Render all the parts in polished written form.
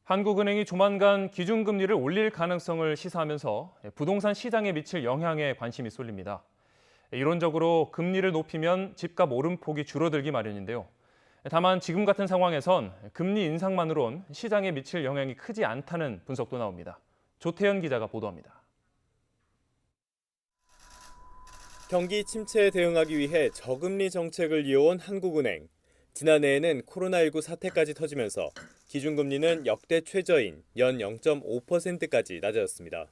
한국은행이 조만간 기준금리를 올릴 가능성을 시사하면서 부동산 시장에 미칠 영향에 관심이 쏠립니다. 이론적으로 금리를 높이면 집값 오름폭이 줄어들기 마련인데요. 다만 지금 같은 상황에선 금리 인상만으론 시장에 미칠 영향이 크지 않다는 분석도 나옵니다. 조태현 기자가 보도합니다. 경기 침체에 대응하기 위해 저금리 정책을 이어온 한국은행. 지난해에는 코로나19 사태까지 터지면서 기준금리는 역대 최저인 연 0.5%까지 낮아졌습니다.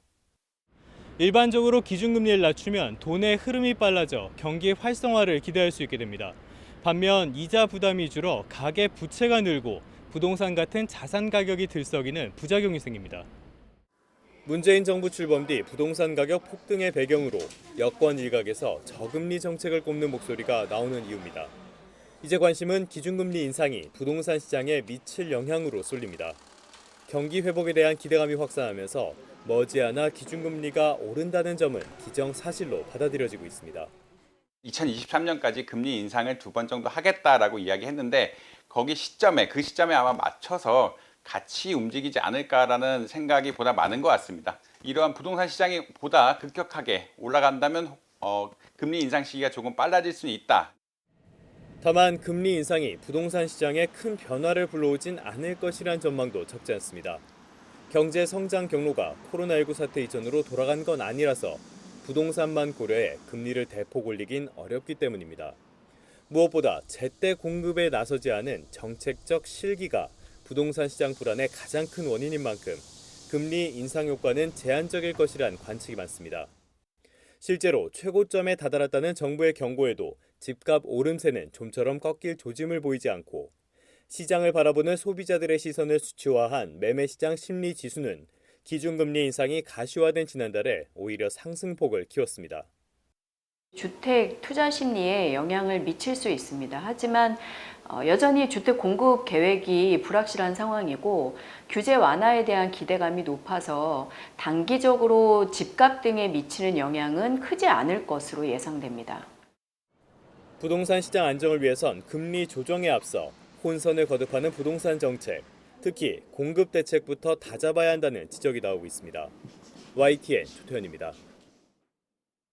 일반적으로 기준금리를 낮추면 돈의 흐름이 빨라져 경기 활성화를 기대할 수 있게 됩니다. 반면 이자 부담이 줄어 가계 부채가 늘고 부동산 같은 자산 가격이 들썩이는 부작용이 생깁니다. 문재인 정부 출범 뒤 부동산 가격 폭등의 배경으로 여권 일각에서 저금리 정책을 꼽는 목소리가 나오는 이유입니다. 이제 관심은 기준금리 인상이 부동산 시장에 미칠 영향으로 쏠립니다. 경기 회복에 대한 기대감이 확산하면서 머지않아 기준금리가 오른다는 점은 기정사실로 받아들여지고 있습니다. 2023년까지 금리 인상을 2번 정도 하겠다라고 이야기했는데 그 시점에 아마 맞춰서 같이 움직이지 않을까라는 생각이 보다 많은 것 같습니다. 이러한 부동산 시장이 보다 급격하게 올라간다면 금리 인상 시기가 조금 빨라질 수는 있다. 다만 금리 인상이 부동산 시장에 큰 변화를 불러오진 않을 것이란 전망도 적지 않습니다. 경제 성장 경로가 코로나19 사태 이전으로 돌아간 건 아니라서 부동산만 고려해 금리를 대폭 올리긴 어렵기 때문입니다. 무엇보다 제때 공급에 나서지 않은 정책적 실기가 부동산 시장 불안의 가장 큰 원인인 만큼 금리 인상 효과는 제한적일 것이란 관측이 많습니다. 실제로 최고점에 다다랐다는 정부의 경고에도 집값 오름세는 좀처럼 꺾일 조짐을 보이지 않고 시장을 바라보는 소비자들의 시선을 수치화한 매매시장 심리지수는 기준금리 인상이 가시화된 지난달에 오히려 상승폭을 키웠습니다. 주택 투자 심리에 영향을 미칠 수 있습니다. 하지만 여전히 주택 공급 계획이 불확실한 상황이고 규제 완화에 대한 기대감이 높아서 단기적으로 집값 등에 미치는 영향은 크지 않을 것으로 예상됩니다. 부동산 시장 안정을 위해선 금리 조정에 앞서 혼선을 거듭하는 부동산 정책, 특히 공급 대책부터 다잡아야 한다는 지적이 나오고 있습니다. YTN 조태현입니다.